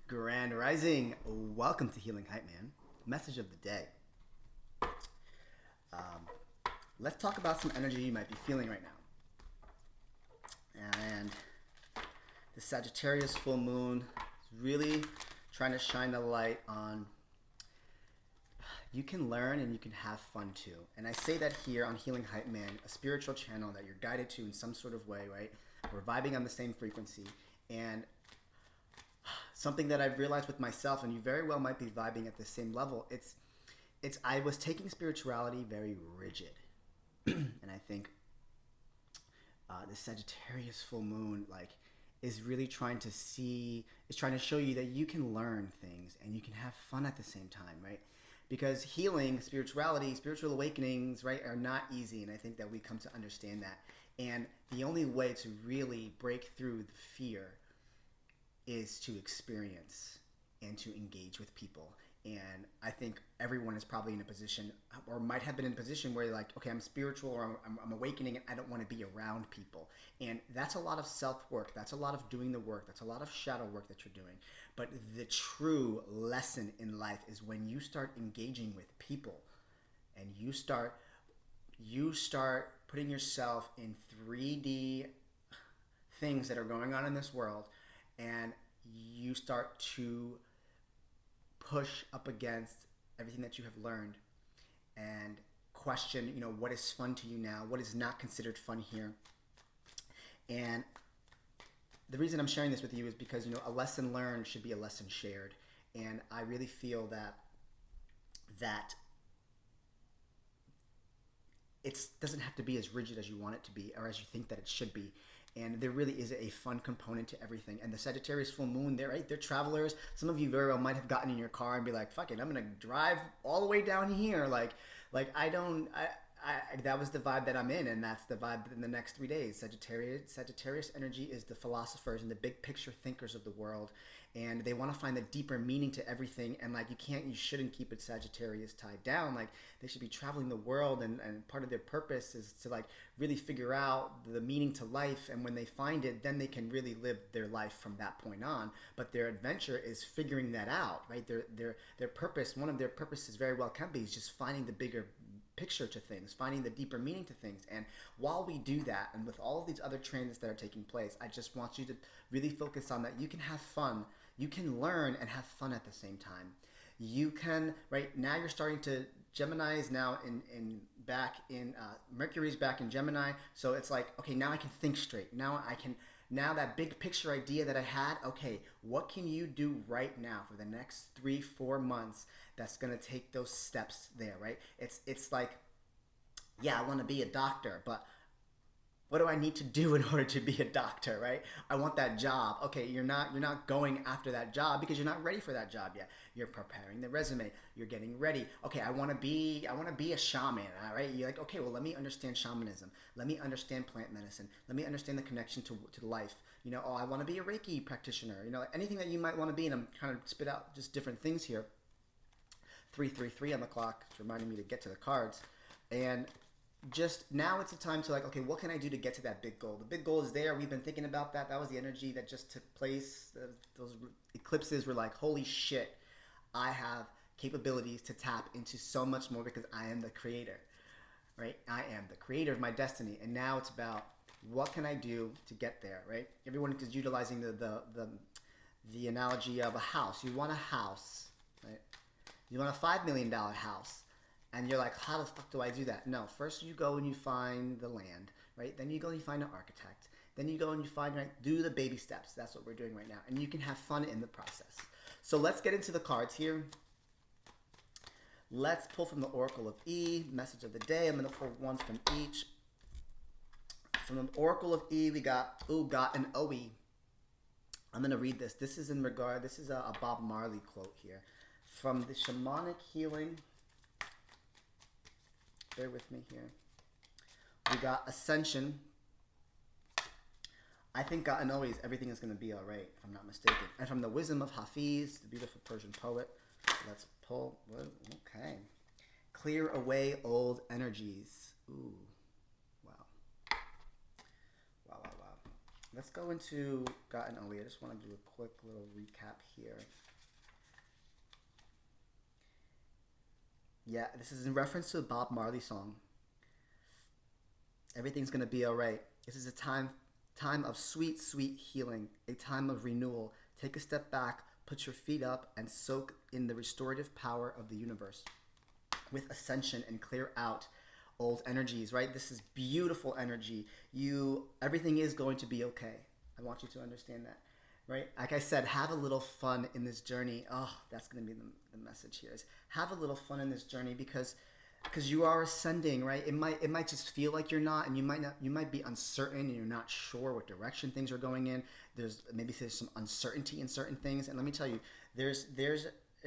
Grand Rising. Welcome to Healing Hype Man. Message of the day. Let's talk about some energy you might be feeling right now. And the Sagittarius full moon is really trying to shine the light on you can learn and you can have fun too. And I say that here on Healing Hype Man, a spiritual channel that you're guided to in some sort of way, right? We're vibing on the same frequency. And something that I've realized with myself, and you very well might be vibing at the same level, it's I was taking spirituality very rigid. And I think the Sagittarius full moon is really trying to show you that you can learn things and you can have fun at the same time, right? Because healing, spirituality, spiritual awakenings, right, are not easy, and I think that we come to understand that. And the only way to really break through the fear is to experience and to engage with people. And I think everyone is probably in a position, or might have been in a position where you're like, okay, I'm spiritual, or I'm awakening, and I don't want to be around people. And that's a lot of self-work. That's a lot of doing the work. That's a lot of shadow work that you're doing. But the true lesson in life is when you start engaging with people and you start putting yourself in 3D things that are going on in this world, and you start to push up against everything that you have learned and question, what is fun to you now? What is not considered fun here? And the reason I'm sharing this with you is because, a lesson learned should be a lesson shared. And I really feel that it doesn't have to be as rigid as you want it to be or as you think that it should be. And there really is a fun component to everything. And the Sagittarius full moon, they're travelers. Some of you very well might have gotten in your car and be like, fuck it, I'm going to drive all the way down here. That was the vibe that I'm in, and that's the vibe in the next 3 days. Sagittarius energy is the philosophers and the big picture thinkers of the world, and they want to find the deeper meaning to everything. And you shouldn't keep it Sagittarius tied down. They should be traveling the world, and part of their purpose is to really figure out the meaning to life. And when they find it, then they can really live their life from that point on. But their adventure is figuring that out, right? Their purpose, one of their purposes very well can be is just finding the bigger picture to things, finding the deeper meaning to things. And while we do that, and with all of these other trends that are taking place, I just want you to really focus on that. You can have fun, you can learn and have fun at the same time. You can, right now you're starting to, Gemini is now Mercury's back in Gemini. So it's like, okay, now I can think straight. Now that big picture idea that I had, okay, what can you do right now for the next 3-4 months that's going to take those steps there, right? It's like, yeah, I want to be a doctor, but what do I need to do in order to be a doctor, right? I want that job. Okay, you're not going after that job because you're not ready for that job yet. You're preparing the resume. You're getting ready. Okay, I want to be a shaman, all right? You're like, okay, well, let me understand shamanism. Let me understand plant medicine. Let me understand the connection to life. I want to be a Reiki practitioner. Anything that you might want to be, and I'm trying to spit out just different things here. 333 on the clock. It's reminding me to get to the cards. And just now it's a time to okay, what can I do to get to that big goal? The big goal is there. We've been thinking about that. That was the energy that just took place. Those eclipses were like, holy shit, I have capabilities to tap into so much more because I am the creator, right? I am the creator of my destiny. And now it's about what can I do to get there, right? Everyone is utilizing the analogy of a house. You want a house, right? You want a $5 million house. And you're like, how the fuck do I do that? No, first you go and you find the land, right? Then you go and you find an architect. Then you go and you find, right, do the baby steps. That's what we're doing right now. And you can have fun in the process. So let's get into the cards here. Let's pull from the Oracle of E, message of the day. I'm going to pull one from each. From the Oracle of E, we got Got an Oe. I'm going to read this. This is a Bob Marley quote here. From the Shamanic Healing. Bear with me here. We got Ascension. I think God knows everything is going to be all right, if I'm not mistaken. And from the Wisdom of Hafiz, the beautiful Persian poet, let's pull. Okay. Clear away old energies. Ooh. Wow. Wow, wow, wow. let's go into Gotten Early. I just want to do a quick little recap here. Yeah, this is in reference to a Bob Marley song. Everything's gonna be alright. This is a time of sweet, sweet healing, a time of renewal. Take a step back, put your feet up, and soak in the restorative power of the universe with ascension and clear out old energies, right? This is beautiful energy. Everything is going to be okay. I want you to understand that, right? Like I said, have a little fun in this journey. Oh, that's going to be the message here is have a little fun in this journey because you are ascending, right? It might just feel like you're not, and you might be uncertain and you're not sure what direction things are going in. There's some uncertainty in certain things, and let me tell you, there's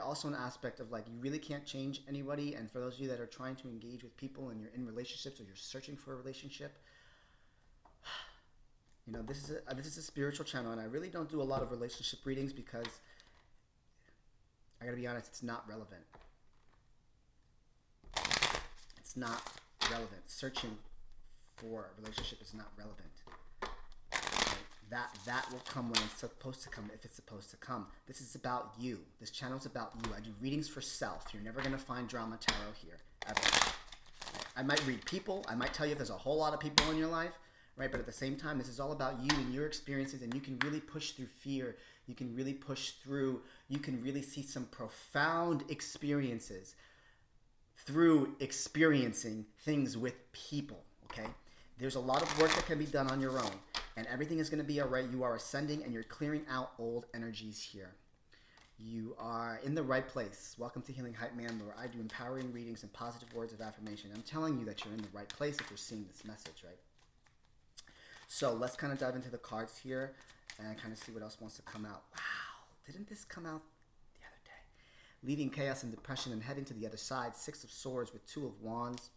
also an aspect of like you really can't change anybody. And for those of you that are trying to engage with people and you're in relationships or you're searching for a relationship, this is a spiritual channel, and I really don't do a lot of relationship readings because I gotta be honest, it's not relevant. It's not relevant. Searching for a relationship is not relevant. That will come when it's supposed to come, if it's supposed to come. This is about you. This channel is about you. I do readings for self. You're never going to find drama tarot here, ever. I might read people. I might tell you if there's a whole lot of people in your life, right? But at the same time, this is all about you and your experiences, and you can really push through fear. You can really push through. You can really see some profound experiences through experiencing things with people, okay? There's a lot of work that can be done on your own, and everything is going to be all right. You are ascending, and you're clearing out old energies here. You are in the right place. Welcome to Healing Hype Man, where I do empowering readings and positive words of affirmation. I'm telling you that you're in the right place if you're seeing this message, right? So let's kind of dive into the cards here and kind of see what else wants to come out. Wow, didn't this come out the other day? Leaving chaos and depression and heading to the other side. 6 of Swords with 2 of Wands.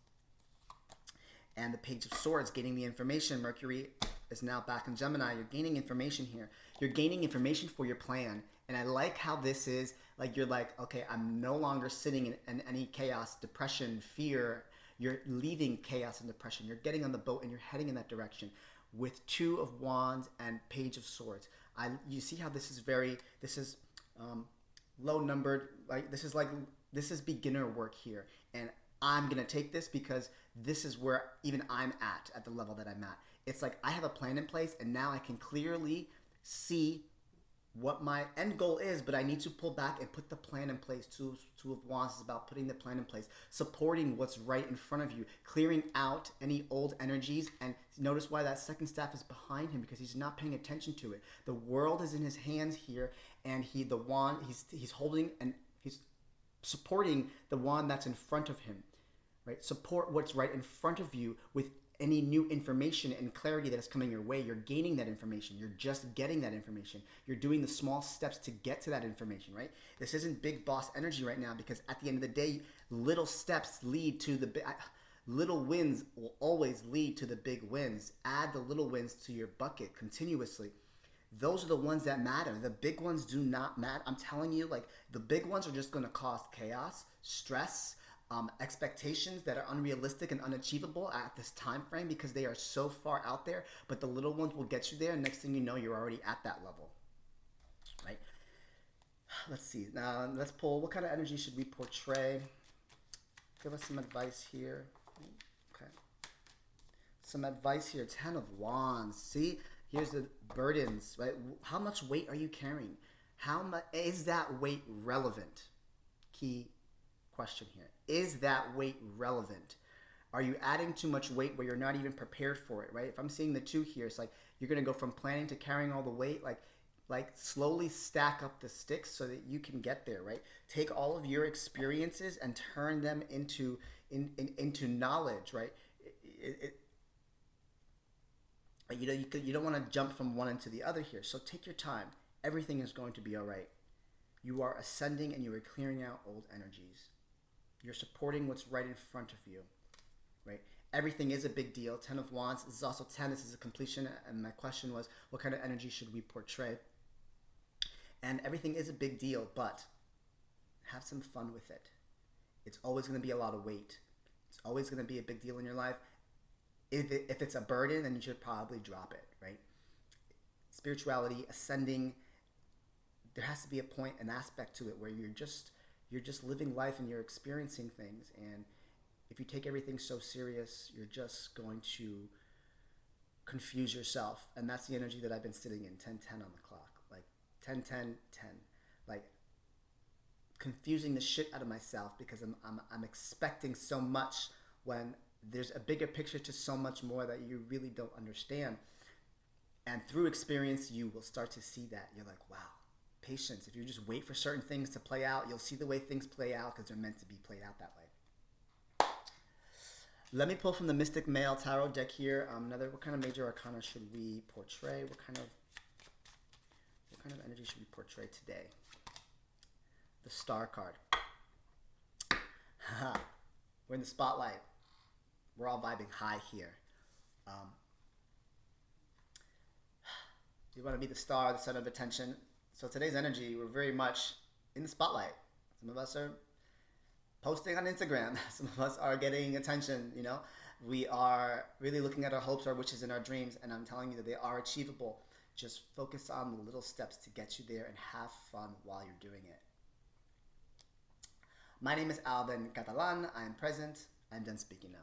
And the Page of Swords, gaining the information. Mercury is now back in Gemini. You're gaining information here. You're gaining information for your plan. And I like how this is, like, you're like, okay, I'm no longer sitting in any chaos, depression, fear. You're leaving chaos and depression. You're getting on the boat and you're heading in that direction with 2 of Wands and Page of Swords. You see how this is low numbered. This is beginner work here. And I'm going to take this because this is where even I'm at the level that I'm at. It's like I have a plan in place, and now I can clearly see what my end goal is, but I need to pull back and put the plan in place. Two of Wands is about putting the plan in place, supporting what's right in front of you, clearing out any old energies. And notice why that second staff is behind him, because he's not paying attention to it. The world is in his hands here, and he's holding and he's supporting the wand that's in front of him, right? Support what's right in front of you with any new information and clarity that is coming your way. You're gaining that information. You're just getting that information. You're doing the small steps to get to that information, right? This isn't big boss energy right now, because at the end of the day, little steps lead to the little wins will always lead to the big wins. Add the little wins to your bucket continuously. Those are the ones that matter. The big ones do not matter. I'm telling you, like, the big ones are just going to cause chaos, stress, expectations that are unrealistic and unachievable at this time frame because they are so far out there. But the little ones will get you there, and next thing you know, you're already at that level, right? Let's see. Now, let's pull. What kind of energy should we portray? Give us some advice here. Okay. Some advice here. 10 of Wands. See? Here's the burdens, right? How much weight are you carrying? How much is that weight relevant? Key question here. Is that weight relevant? Are you adding too much weight where you're not even prepared for it, right? If I'm seeing the 2 here, it's like you're going to go from planning to carrying all the weight, like slowly stack up the sticks so that you can get there, right? Take all of your experiences and turn them into knowledge, right? You don't want to jump from one into the other here. So take your time. Everything is going to be all right. You are ascending and you are clearing out old energies. You're supporting what's right in front of you, right? Everything is a big deal. 10 of Wands. This is also 10. This is a completion. And my question was, what kind of energy should we portray? And everything is a big deal, but have some fun with it. It's always going to be a lot of weight. It's always going to be a big deal in your life. If it's a burden, then you should probably drop it, right? spirituality, ascending, there has to be a point, an aspect to it where you're just living life and you're experiencing things. And if you take everything so serious, you're just going to confuse yourself. And that's the energy that I've been sitting in, 10:10 on the clock, like 10:10:10, like confusing the shit out of myself because I'm expecting so much when there's a bigger picture to so much more that you really don't understand. And through experience, you will start to see that. You're like, wow, patience. If you just wait for certain things to play out, you'll see the way things play out because they're meant to be played out that way. Let me pull from the Mystic Male Tarot deck here. What kind of major arcana should we portray? What kind of energy should we portray today? The Star card. We're in the spotlight. We're all vibing high here. You want to be the star, the center of attention. So today's energy, we're very much in the spotlight. Some of us are posting on Instagram. Some of us are getting attention, you know. We are really looking at our hopes, our wishes, and our dreams, and I'm telling you that they are achievable. Just focus on the little steps to get you there and have fun while you're doing it. My name is Alvin Catalan. I am present. I'm done speaking now.